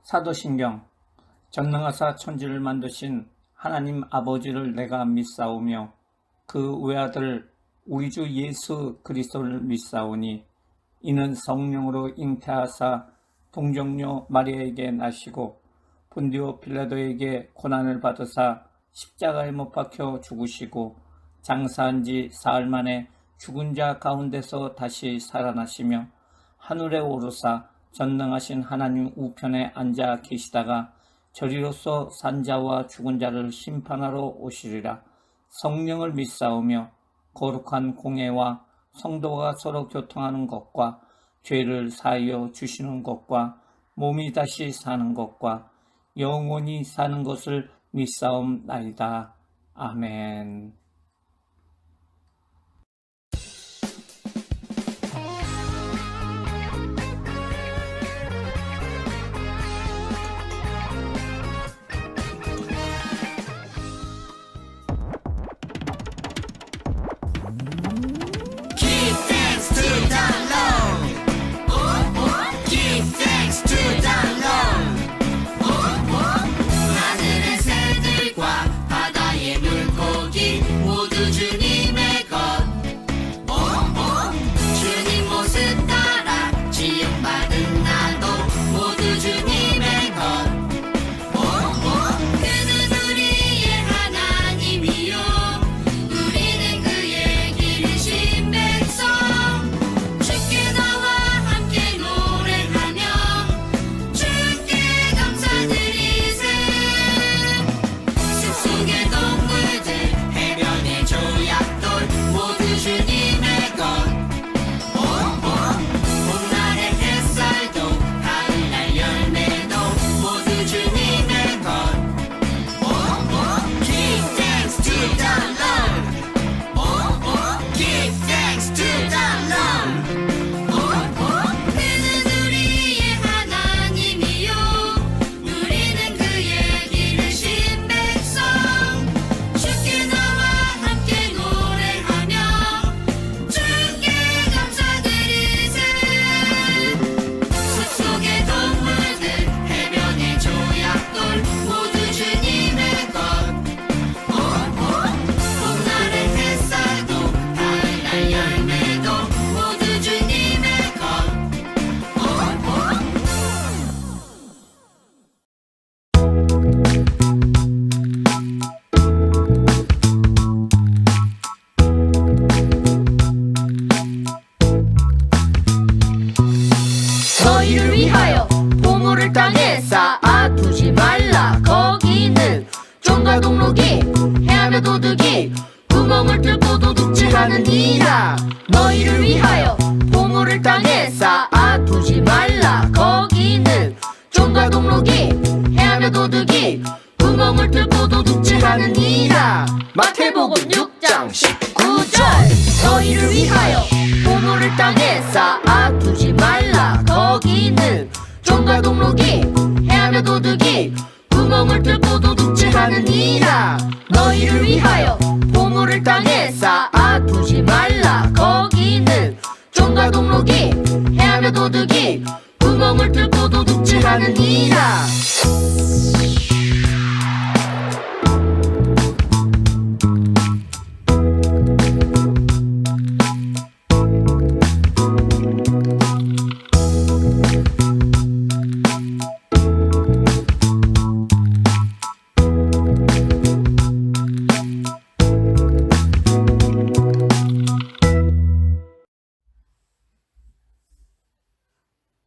사도신경. 전능하사 천지를 만드신 하나님 아버지를 내가 믿사오며 그 외아들 우리 주 예수 그리스도를 믿사오니 이는 성령으로 잉태하사 동정녀 마리아에게 나시고 본디오 빌라도에게 고난을 받으사 십자가에 못 박혀 죽으시고 장사한 지 사흘 만에 죽은 자 가운데서 다시 살아나시며 하늘에 오르사 전능하신 하나님 우편에 앉아 계시다가 저리로서 산자와 죽은 자를 심판하러 오시리라. 성령을 믿사오며 거룩한 공예와 성도가 서로 교통하는 것과 죄를 사하여 주시는 것과 몸이 다시 사는 것과 영원히 사는 것을 믿사옵나이다. 아멘. 하늘의 새들과 바다의 물고기 모두 주님의 것. 주님 모습 따라 지음받은 나도 모두 주님의 것. 그는 우리의 하나님이요 우리는 그의 기르신 백성. 주께 나와 함께 노래하며 주께 감사드리세. 숲속의 동물들 해변의 조약돌 모두 주님의 것. 봄날의 햇살도 가을날 열매도 모두 주님의 것. Give thanks to the Lord. Give thanks to the Lord. 그는 우리의 하나님이요 우리는 그의 기르신 백성. 주께 나와 함께 노래하며 주께 감사드리세. 숲속의 동물들 해변의 조약돌 모두 주님의 것. 봄날의 햇살도 가을날 열매도 모두 주님의 것. 너희를 위하여 보물을 땅에 쌓아두지 말라. 거기는 종과 동록이 해하며 도둑이 구멍을 뚫고 도둑질하느니라. 너희를 위하여 보물을 땅에 쌓아두지 말라. 거기는 종과 동록이 해하며 도둑이 구멍을 뚫고 도둑질하느니라. 마태복음 6장 19절. 너희를 위하여 보물을 땅에 쌓아두지 말라. 거기는 종과 동록이 해하며 도둑이 구멍을 뚫고 도둑질하느니라. 너희를 위하여 보물을 땅에 쌓아두지 말라. 거기는 종과 동록이 해하며 도둑이 구멍을 뚫고 도둑질하느니라.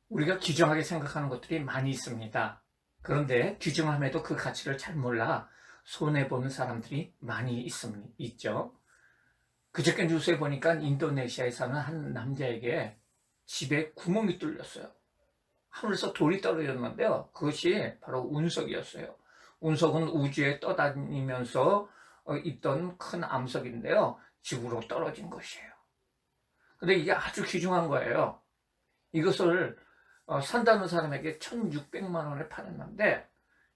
우리가 귀중하게 생각하는 것들이 많이 있습니다. 그런데 귀중함에도 그 가치를 잘 몰라 손해보는 사람들이 많이 있죠. 그저께 뉴스에 보니까 인도네시아에 사는 한 남자에게 집에 구멍이 뚫렸어요. 하늘에서 돌이 떨어졌는데요. 그것이 바로 운석이었어요. 운석은 우주에 떠다니면서 있던 큰 암석인데요. 지구로 떨어진 것이에요. 근데 이게 아주 귀중한 거예요. 이것을 산다는 사람에게 1,600만 원에 팔았는데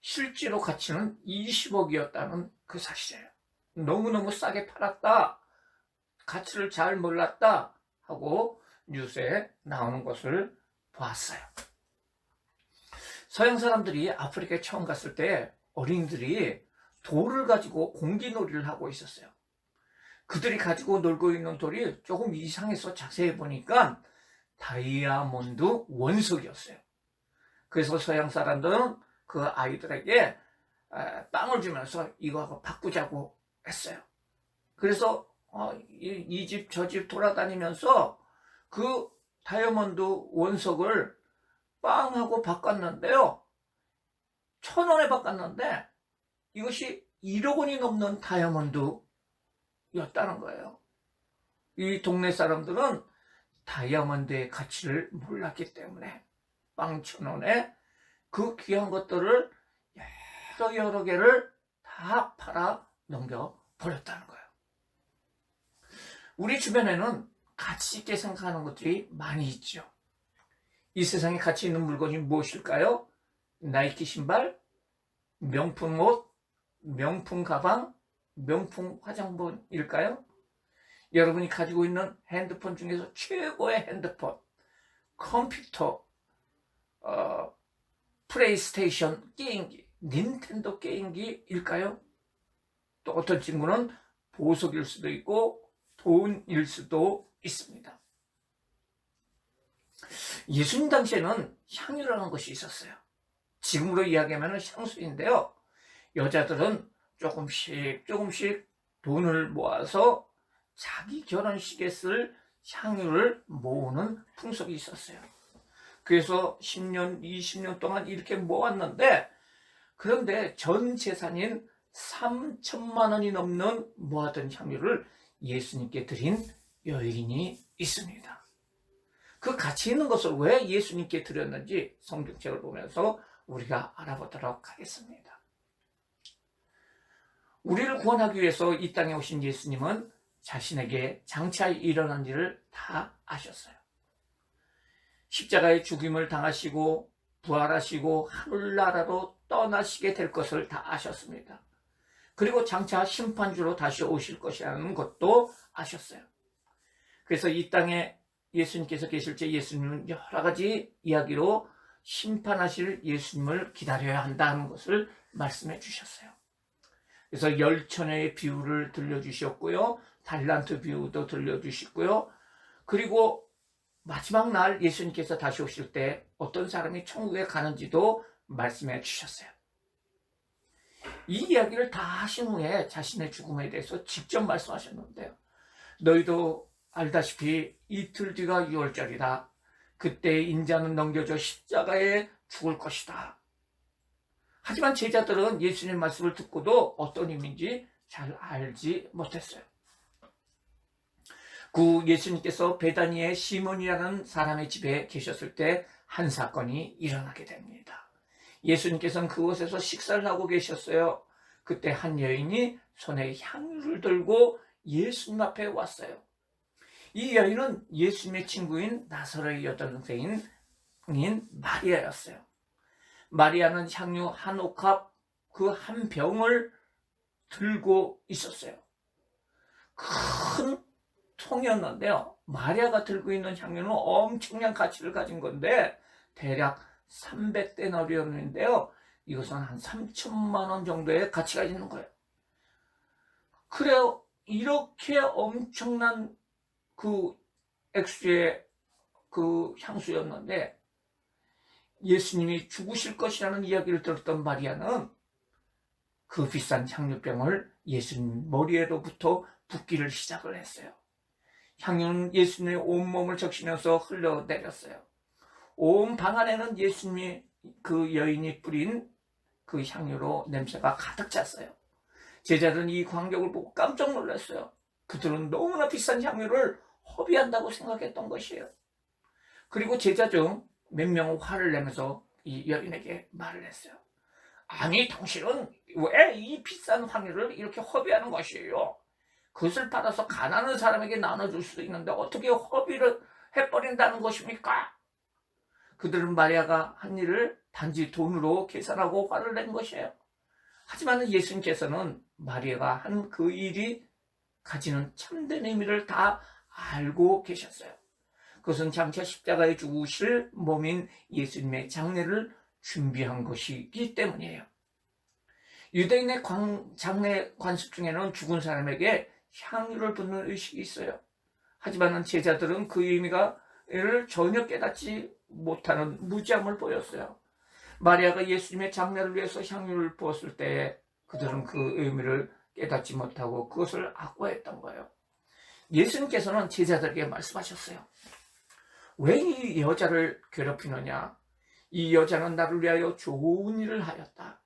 실제로 가치는 20억이었다는 그 사실이에요. 너무너무 싸게 팔았다. 가치를 잘 몰랐다 하고 뉴스에 나오는 것을 보았어요. 서양 사람들이 아프리카에 처음 갔을 때 어린이들이 돌을 가지고 공기놀이를 하고 있었어요. 그들이 가지고 놀고 있는 돌이 조금 이상해서 자세히 보니까 다이아몬드 원석이었어요. 그래서 서양 사람들은 그 아이들에게 빵을 주면서 이거하고 바꾸자고 했어요. 그래서 이 집 저 집 돌아다니면서 그 다이아몬드 원석을 빵하고 바꿨는데요. 1,000원에 바꿨는데 이것이 1억 원이 넘는 다이아몬드였다는 거예요. 이 동네 사람들은 다이아몬드의 가치를 몰랐기 때문에 빵 1,000원에 그 귀한 것들을 여러 개를 다 팔아 넘겨버렸다는 거예요. 우리 주변에는 가치 있게 생각하는 것들이 많이 있죠. 이 세상에 가치 있는 물건이 무엇일까요? 나이키 신발, 명품 옷, 명품 가방, 명품 화장품일까요? 여러분이 가지고 있는 핸드폰 중에서 최고의 핸드폰, 컴퓨터, 플레이스테이션 게임기, 닌텐도 게임기일까요? 또 어떤 친구는 보석일 수도 있고 돈일 수도 있습니다. 예수님 당시에는 향유라는 것이 있었어요. 지금으로 이야기하면 향수인데요. 여자들은 조금씩 돈을 모아서 자기 결혼식에 쓸 향유를 모으는 풍속이 있었어요. 그래서 10년, 20년 동안 이렇게 모았는데, 그런데 전 재산인 3천만 원이 넘는 모았던 향유를 예수님께 드린 여인이 있습니다. 그 가치 있는 것을 왜 예수님께 드렸는지 성경책을 보면서 우리가 알아보도록 하겠습니다. 우리를 구원하기 위해서 이 땅에 오신 예수님은 자신에게 장차 일어난 일을 다 아셨어요. 십자가의 죽임을 당하시고 부활하시고 하늘나라로 떠나시게 될 것을 다 아셨습니다. 그리고 장차 심판주로 다시 오실 것이라는 것도 아셨어요. 그래서 이 땅에 예수님께서 계실 때 예수님은 여러 가지 이야기로 심판하실 예수님을 기다려야 한다는 것을 말씀해 주셨어요. 그래서 열처녀의 비유를 들려주셨고요. 달란트 비유도 들려주시고요. 그리고 마지막 날 예수님께서 다시 오실 때 어떤 사람이 천국에 가는지도 말씀해 주셨어요. 이 이야기를 다 하신 후에 자신의 죽음에 대해서 직접 말씀하셨는데요. 너희도 알다시피 이틀 뒤가 유월절이다. 그때 인자는 넘겨져 십자가에 죽을 것이다. 하지만 제자들은 예수님 말씀을 듣고도 어떤 의미인지 잘 알지 못했어요. 그 예수님께서 베다니의 시몬이라는 사람의 집에 계셨을 때 한 사건이 일어나게 됩니다. 예수님께서는 그곳에서 식사를 하고 계셨어요. 그때 한 여인이 손에 향유를 들고 예수님 앞에 왔어요. 이 여인은 예수님의 친구인 나사로의 여동생인 마리아였어요. 마리아는 향유 한 옥합 그 한 병을 들고 있었어요. 큰 통이었는데요. 마리아가 들고 있는 향유는 엄청난 가치를 가진 건데 대략 300데나리온인데요. 이것은 한 3천만 원 정도의 가치가 있는 거예요. 그래요. 이렇게 엄청난 그 액수의 그 향수였는데 예수님이 죽으실 것이라는 이야기를 들었던 마리아는 그 비싼 향유병을 예수님 머리에로부터 붓기를 시작을 했어요. 향유는 예수님의 온몸을 적시면서 흘러내렸어요. 온 방 안에는 예수님이 그 여인이 뿌린 그 향유로 냄새가 가득 찼어요. 제자들은 이 광경을 보고 깜짝 놀랐어요. 그들은 너무나 비싼 향유를 허비한다고 생각했던 것이에요. 그리고 제자 중 몇 명은 화를 내면서 이 여인에게 말을 했어요. 아니, 당신은 왜 이 비싼 향유를 이렇게 허비하는 것이에요? 그것을 받아서 가난한 사람에게 나눠줄 수도 있는데 어떻게 허비를 해버린다는 것입니까? 그들은 마리아가 한 일을 단지 돈으로 계산하고 화를 낸 것이에요. 하지만 예수님께서는 마리아가 한 그 일이 가지는 참된 의미를 다 알고 계셨어요. 그것은 장차 십자가에 죽으실 몸인 예수님의 장례를 준비한 것이기 때문이에요. 유대인의 장례 관습 중에는 죽은 사람에게 향유를 붓는 의식이 있어요. 하지만 제자들은 그 의미를 전혀 깨닫지 못하는 무지함을 보였어요. 마리아가 예수님의 장례를 위해서 향유를 부었을 때 그들은 그 의미를 깨닫지 못하고 그것을 악과했던 거예요. 예수님께서는 제자들에게 말씀하셨어요. 왜 이 여자를 괴롭히느냐? 이 여자는 나를 위하여 좋은 일을 하였다.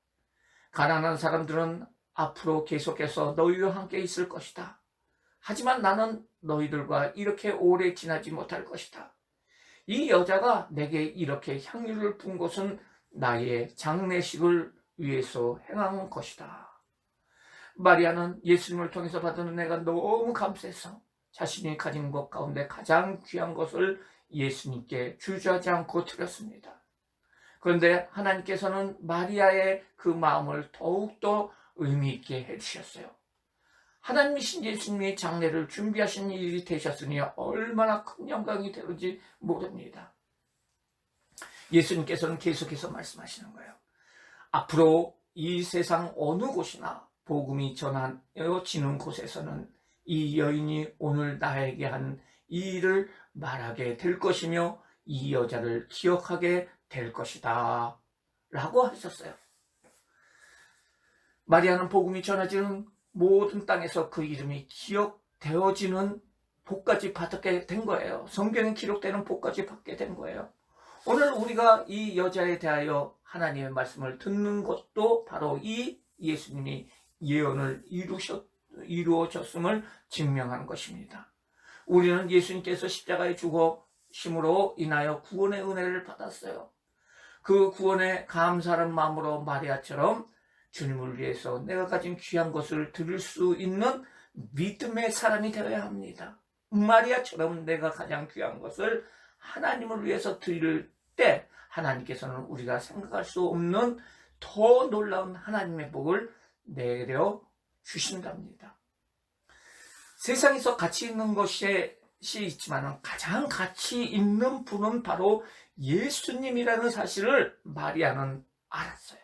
가난한 사람들은 앞으로 계속해서 너희와 함께 있을 것이다. 하지만 나는 너희들과 이렇게 오래 지나지 못할 것이다. 이 여자가 내게 이렇게 향유를 분 것은 나의 장례식을 위해서 행한 것이다. 마리아는 예수님을 통해서 받은 은혜가 너무 감사해서 자신이 가진 것 가운데 가장 귀한 것을 예수님께 주저하지 않고 드렸습니다. 그런데 하나님께서는 마리아의 그 마음을 더욱더 의미 있게 해주셨어요. 하나님이신 예수님이 장례를 준비하신 일이 되셨으니 얼마나 큰 영광이 되는지 모릅니다. 예수님께서는 계속해서 말씀하시는 거예요. 앞으로 이 세상 어느 곳이나 복음이 전하여지는 곳에서는 이 여인이 오늘 나에게 한 이 일을 말하게 될 것이며 이 여자를 기억하게 될 것이다 라고 하셨어요. 마리아는 복음이 전해지는 모든 땅에서 그 이름이 기억되어지는 복까지 받게 된 거예요. 성경에 기록되는 복까지 받게 된 거예요. 오늘 우리가 이 여자에 대하여 하나님의 말씀을 듣는 것도 바로 이 예수님이 예언을 이루어졌음을 증명하는 것입니다. 우리는 예수님께서 십자가에 죽으심으로 인하여 구원의 은혜를 받았어요. 그 구원에 감사하는 마음으로 마리아처럼 주님을 위해서 내가 가진 귀한 것을 드릴 수 있는 믿음의 사람이 되어야 합니다. 마리아처럼 내가 가장 귀한 것을 하나님을 위해서 드릴 때 하나님께서는 우리가 생각할 수 없는 더 놀라운 하나님의 복을 내려 주신답니다. 세상에서 가치 있는 것이 있지만 가장 가치 있는 분은 바로 예수님이라는 사실을 마리아는 알았어요.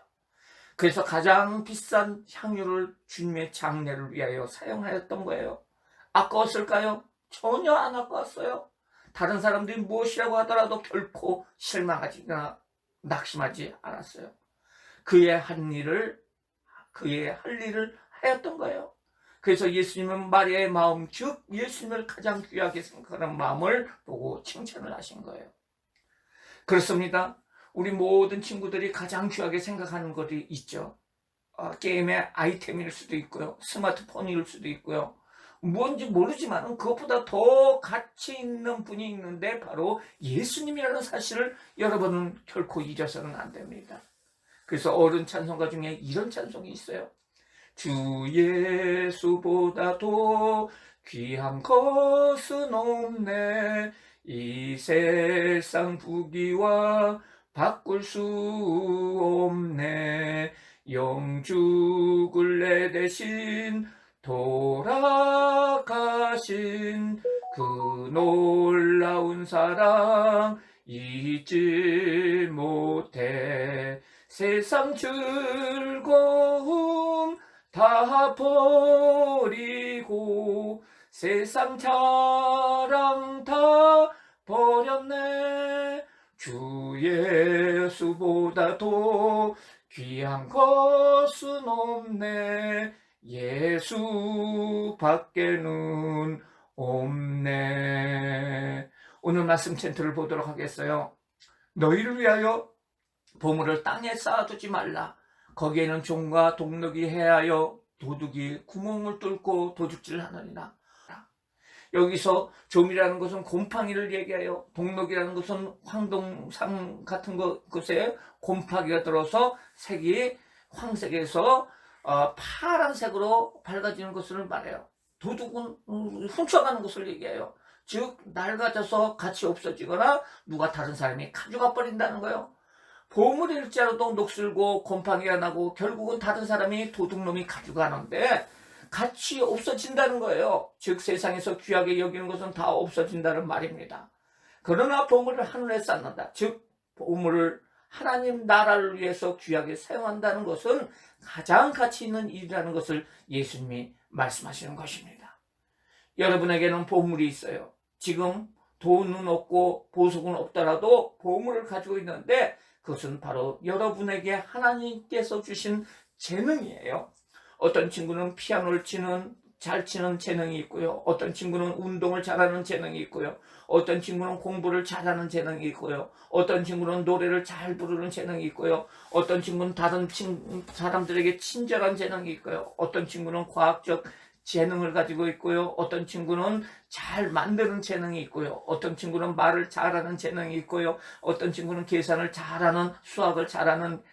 그래서 가장 비싼 향유를 주님의 장례를 위하여 사용하였던 거예요. 아까웠을까요? 전혀 안 아까웠어요. 다른 사람들이 무엇이라고 하더라도 결코 실망하지나 낙심하지 않았어요. 그의 할 일을 하였던 거예요. 그래서 예수님은 마리아의 마음, 즉 예수님을 가장 귀하게 생각하는 마음을 보고 칭찬을 하신 거예요. 그렇습니다. 우리 모든 친구들이 가장 귀하게 생각하는 것이 있죠. 게임의 아이템일 수도 있고요. 스마트폰일 수도 있고요. 뭔지 모르지만 그것보다 더 가치 있는 분이 있는데 바로 예수님이라는 사실을 여러분은 결코 잊어서는 안 됩니다. 그래서 어른 찬송가 중에 이런 찬송이 있어요. 주 예수보다도 귀한 것은 없네. 이 세상 부귀와 바꿀 수 없네. 영죽을 내 대신 돌아가신 그 놀라운 사랑 잊지 못해. 세상 즐거움 다 버리고 세상 자랑 다 버렸네. 주 예수보다도 귀한 것은 없네. 예수밖에는 없네. 오늘 말씀 챈트를 보도록 하겠어요. 너희를 위하여 보물을 땅에 쌓아두지 말라. 거기에는 종과 동록이 해하여 도둑이 구멍을 뚫고 도둑질하느니라. 여기서 좀이라는 것은 곰팡이를 얘기해요. 동록이라는 것은 황동상 같은 곳에 곰팡이가 들어서 색이 황색에서 파란색으로 밝아지는 것을 말해요. 도둑은 훔쳐가는 것을 얘기해요. 즉 낡아져서 가치 없어지거나 누가 다른 사람이 가져가 버린다는 거예요. 보물일자로도 녹슬고 곰팡이가 나고 결국은 다른 사람이 도둑놈이 가져가는데 가치 없어진다는 거예요. 즉 세상에서 귀하게 여기는 것은 다 없어진다는 말입니다. 그러나 보물을 하늘에 쌓는다. 즉 보물을 하나님 나라를 위해서 귀하게 사용한다는 것은 가장 가치 있는 일이라는 것을 예수님이 말씀하시는 것입니다. 여러분에게는 보물이 있어요. 지금 돈은 없고 보석은 없더라도 보물을 가지고 있는데 그것은 바로 여러분에게 하나님께서 주신 재능이에요. 어떤 친구는 피아노를 잘 치는 재능이 있고요. 어떤 친구는 운동을 잘하는 재능이 있고요. 어떤 친구는 공부를 잘하는 재능이 있고요. 어떤 친구는 노래를 잘 부르는 재능이 있고요. 어떤 친구는 다른 사람들에게 친절한 재능이 있고요. 어떤 친구는 과학적 재능을 가지고 있고요. 어떤 친구는 잘 만드는 재능이 있고요. 어떤 친구는 말을 잘하는 재능이 있고요. 어떤 친구는 계산을 잘하는, 수학을 잘하는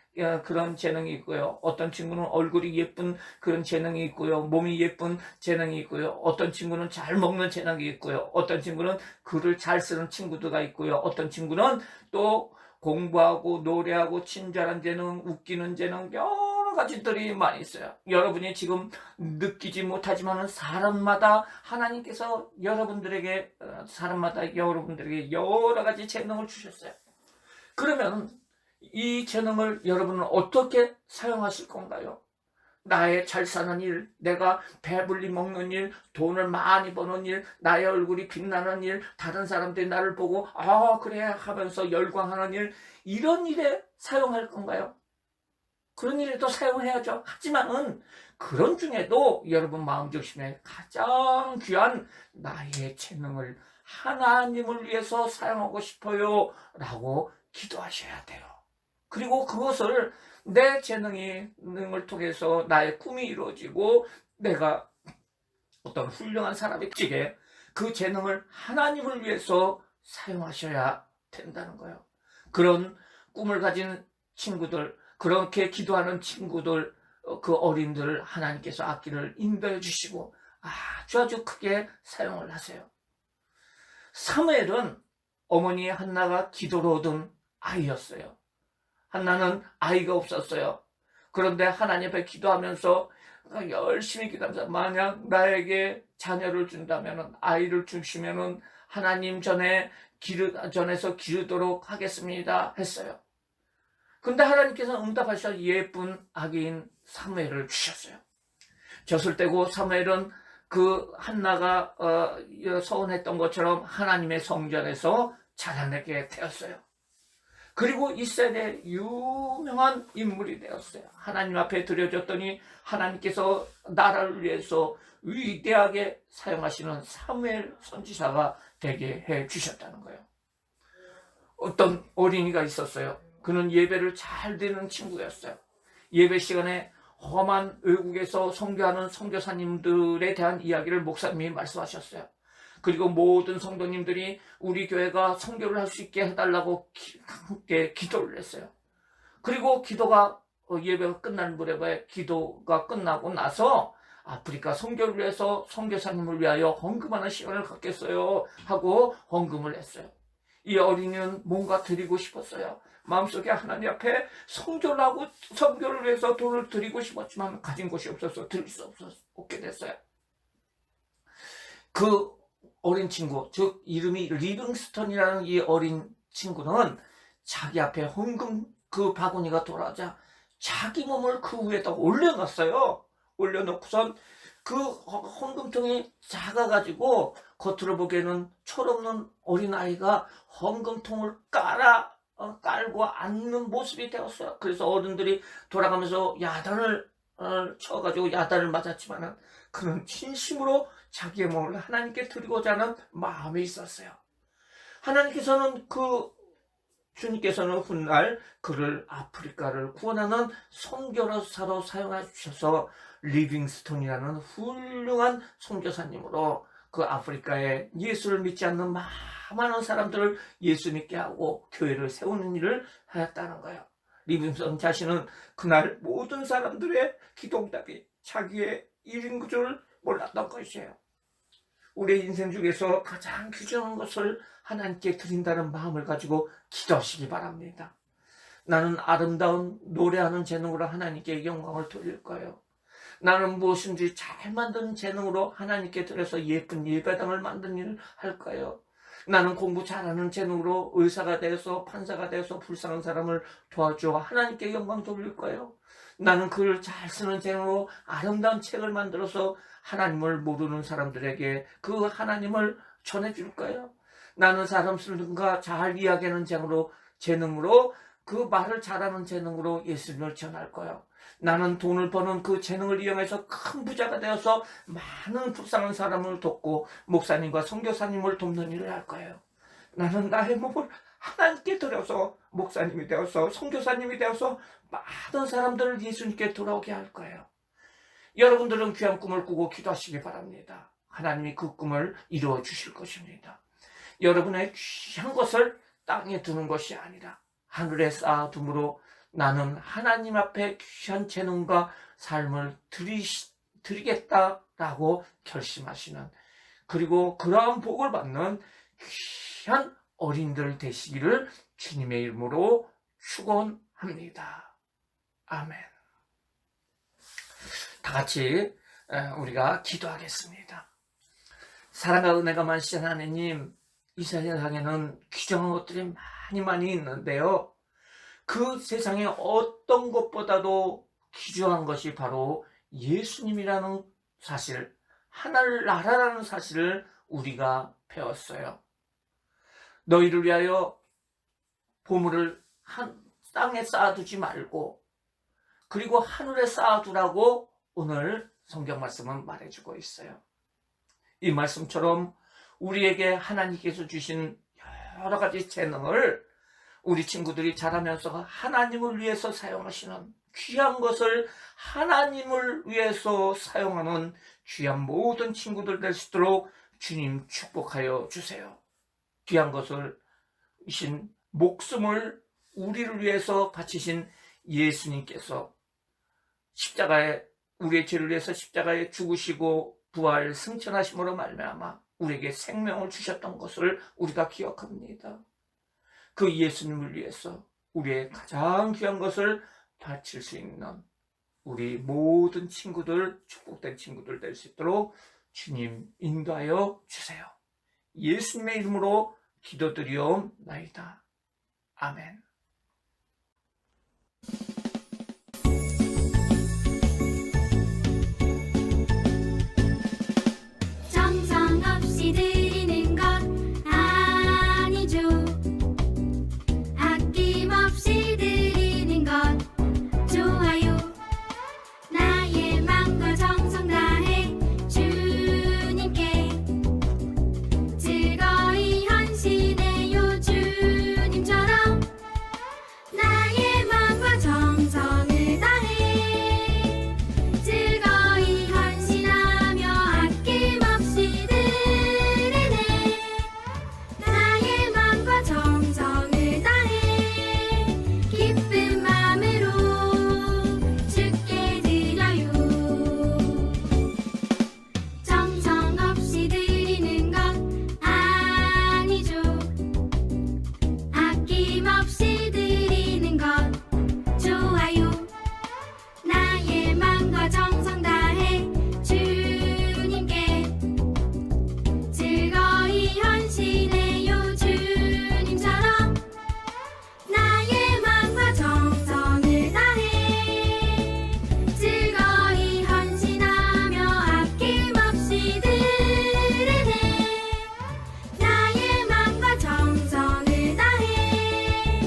그런 재능이 있고요. 어떤 친구는 얼굴이 예쁜 그런 재능이 있고요. 몸이 예쁜 재능이 있고요. 어떤 친구는 잘 먹는 재능이 있고요. 어떤 친구는 글을 잘 쓰는 친구들가 있고요. 어떤 친구는 또 공부하고 노래하고 친절한 재능, 웃기는 재능, 여러 가지들이 많이 있어요. 여러분이 지금 느끼지 못하지만 사람마다 하나님께서 여러분들에게 여러 가지 재능을 주셨어요. 그러면 이 재능을 여러분은 어떻게 사용하실 건가요? 나의 잘 사는 일, 내가 배불리 먹는 일, 돈을 많이 버는 일, 나의 얼굴이 빛나는 일, 다른 사람들이 나를 보고 아 그래 하면서 열광하는 일, 이런 일에 사용할 건가요? 그런 일에도 사용해야죠. 하지만은 그런 중에도 여러분 마음중심에 가장 귀한 나의 재능을 하나님을 위해서 사용하고 싶어요 라고 기도하셔야 돼요. 그리고 그것을 내 재능을 통해서 나의 꿈이 이루어지고 내가 어떤 훌륭한 사람이 되게 그 재능을 하나님을 위해서 사용하셔야 된다는 거예요. 그런 꿈을 가진 친구들, 그렇게 기도하는 친구들, 그 어린들 하나님께서 악기를 인도해 주시고 아주 크게 사용을 하세요. 사무엘은 어머니 한나가 기도로 얻은 아이였어요. 한나는 아이가 없었어요. 그런데 하나님 앞에 기도하면서 열심히 기도하면서 만약 나에게 자녀를 준다면, 아이를 주시면 하나님 전에서 기르도록 하겠습니다 했어요. 근데 하나님께서 응답하셔서 예쁜 아기인 사무엘을 주셨어요. 젖을 떼고 사무엘은 그 한나가 서원했던 것처럼 하나님의 성전에서 자라나게 되었어요. 그리고 이스라엘의 유명한 인물이 되었어요. 하나님 앞에 드려졌더니 하나님께서 나라를 위해서 위대하게 사용하시는 사무엘 선지자가 되게 해 주셨다는 거예요. 어떤 어린이가 있었어요. 그는 예배를 잘 드리는 친구였어요. 예배 시간에 험한 외국에서 선교하는 선교사님들에 대한 이야기를 목사님이 말씀하셨어요. 그리고 모든 성도님들이 우리 교회가 선교를 할 수 있게 해달라고 함께 기도를 했어요. 그리고 예배가 끝날 무렵에 기도가 끝나고 나서 아프리카 선교를 위해서 선교사님을 위하여 헌금하는 시간을 갖겠어요 하고 헌금을 했어요. 이 어린이는 뭔가 드리고 싶었어요. 마음속에 하나님 앞에 선교를 위해서 돈을 드리고 싶었지만 가진 것이 없어서 드릴 수 없게 됐어요. 그 어린 친구, 즉 이름이 리빙스턴이라는 이 어린 친구는 자기 앞에 헌금 그 바구니가 돌아오자 자기 몸을 그 위에다 올려놨어요. 올려놓고선 그 헌금통이 작아가지고 겉으로 보기에는 철없는 어린아이가 헌금통을 깔고 앉는 모습이 되었어요. 그래서 어른들이 돌아가면서 야단을 쳐가지고 야단을 맞았지만은 그는 진심으로 자기의 몸을 하나님께 드리고자 하는 마음이 있었어요. 주님께서는 훗날 그를 아프리카를 구원하는 선교사로 사용해 주셔서 리빙스톤이라는 훌륭한 선교사님으로 그 아프리카에 예수를 믿지 않는 많은 사람들을 예수 믿게 하고 교회를 세우는 일을 하였다는 거예요. 리빙스톤 자신은 그날 모든 사람들의 기도응답이 자기의 일인 줄 몰랐던 것이에요. 우리의 인생 중에서 가장 귀중한 것을 하나님께 드린다는 마음을 가지고 기도하시기 바랍니다. 나는 아름다운 노래하는 재능으로 하나님께 영광을 돌릴 거예요. 나는 무엇인지 잘 만드는 재능으로 하나님께 드려서 예쁜 예배당을 만드는 일을 할 거예요. 나는 공부 잘하는 재능으로 의사가 되어서 판사가 되어서 불쌍한 사람을 도와줘 하나님께 영광 돌릴 거예요. 나는 글을 잘 쓰는 재능으로 아름다운 책을 만들어서 하나님을 모르는 사람들에게 그 하나님을 전해줄 거예요. 나는 사람 쓰는가 잘 이야기하는 재능으로 그 말을 잘하는 재능으로 예수님을 전할 거예요. 나는 돈을 버는 그 재능을 이용해서 큰 부자가 되어서 많은 불쌍한 사람을 돕고 목사님과 선교사님을 돕는 일을 할 거예요. 나는 나의 몸을 하나님께 드려서 목사님이 되어서 선교사님이 되어서 많은 사람들을 예수님께 돌아오게 할 거예요. 여러분들은 귀한 꿈을 꾸고 기도하시기 바랍니다. 하나님이 그 꿈을 이루어 주실 것입니다. 여러분의 귀한 것을 땅에 두는 것이 아니라 하늘에 쌓아둠으로 나는 하나님 앞에 귀한 재능과 삶을 드리겠다라고 결심하시는, 그리고 그러한 복을 받는 귀한 어린들 되시기를 주님의 이름으로 축원합니다. 아멘. 다 같이 우리가 기도하겠습니다. 사랑과 은혜가 많으신 하나님, 이 세상에는 귀중한 것들이 많이 있는데요, 그 세상에 어떤 것보다도 귀중한 것이 바로 예수님이라는 사실, 하늘 나라라는 사실을 우리가 배웠어요. 너희를 위하여 보물을 땅에 쌓아두지 말고 그리고 하늘에 쌓아두라고 오늘 성경 말씀은 말해주고 있어요. 이 말씀처럼 우리에게 하나님께서 주신 여러 가지 재능을 우리 친구들이 자라면서 하나님을 위해서 사용하시는, 귀한 것을 하나님을 위해서 사용하는 귀한 모든 친구들 될 수 있도록 주님 축복하여 주세요. 귀한 것을 이신 목숨을 우리를 위해서 바치신 예수님께서 십자가에, 우리의 죄를 위해서 십자가에 죽으시고 부활 승천하심으로 말미암아 우리에게 생명을 주셨던 것을 우리가 기억합니다. 그 예수님을 위해서 우리의 가장 귀한 것을 바칠 수 있는 우리 모든 친구들, 축복된 친구들 될 수 있도록 주님 인도하여 주세요. 예수님의 이름으로 기도드리옵나이다. 아멘. 정성 없이 드리는 것 아니죠. 아낌없이 드리는 것 좋아요. 나의 마음과 정성 다해 주님께 즐거이 헌신해요. 주님처럼 나의 마음과 정성을 다해 즐거이 헌신하며 아낌없이 드리네. 나의 마음과 정성을 다해 기쁜 마음으로 주께 드려요. 정성 없이 드리는 것 아니죠. 아낌없이 드리는 것 좋아요. 나의 마음과 정성 다해 주님께 즐거이 헌신해요. 주님처럼 나의 마음과 정성을 다해 즐거이 헌신하며 아낌없이 드리네. 나의 마음과 정성을 다해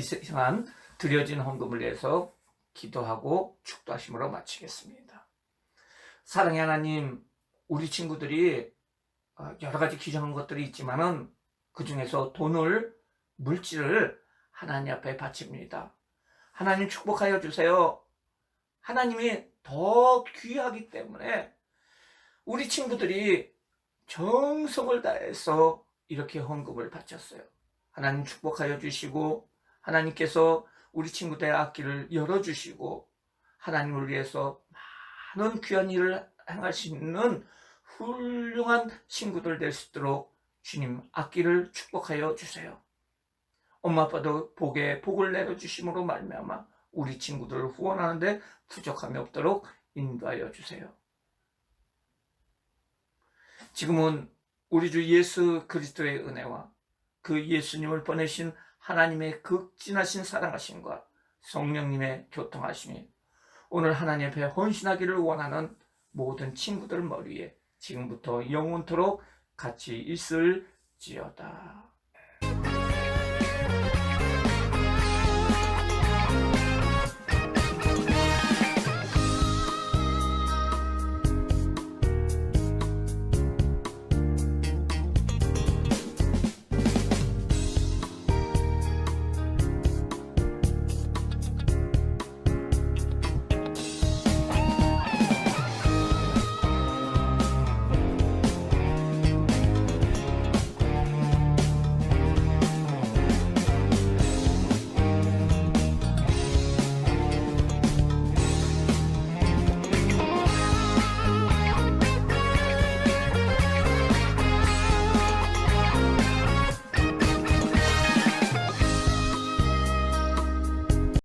시간 드려진 헌금을 위해서 기도하고 축도하심으로 마치겠습니다. 사랑의 하나님, 우리 친구들이 여러 가지 귀중한 것들이 있지만은 그 중에서 돈을, 물질을 하나님 앞에 바칩니다. 하나님 축복하여 주세요. 하나님이 더 귀하기 때문에 우리 친구들이 정성을 다해서 이렇게 헌금을 바쳤어요. 하나님 축복하여 주시고 하나님께서 우리 친구들의 앞길을 열어주시고 하나님을 위해서 많은 귀한 일을 행할 수 있는 훌륭한 친구들 될 수 있도록 주님 앞길을 축복하여 주세요. 엄마 아빠도 복에 복을 내려주심으로 말미암아 우리 친구들을 후원하는데 부족함이 없도록 인도하여 주세요. 지금은 우리 주 예수 그리스도의 은혜와 그 예수님을 보내신 하나님의 극진하신 사랑하심과 성령님의 교통하심이 오늘 하나님 앞에 헌신하기를 원하는 모든 친구들 머리에 지금부터 영원토록 같이 있을지어다.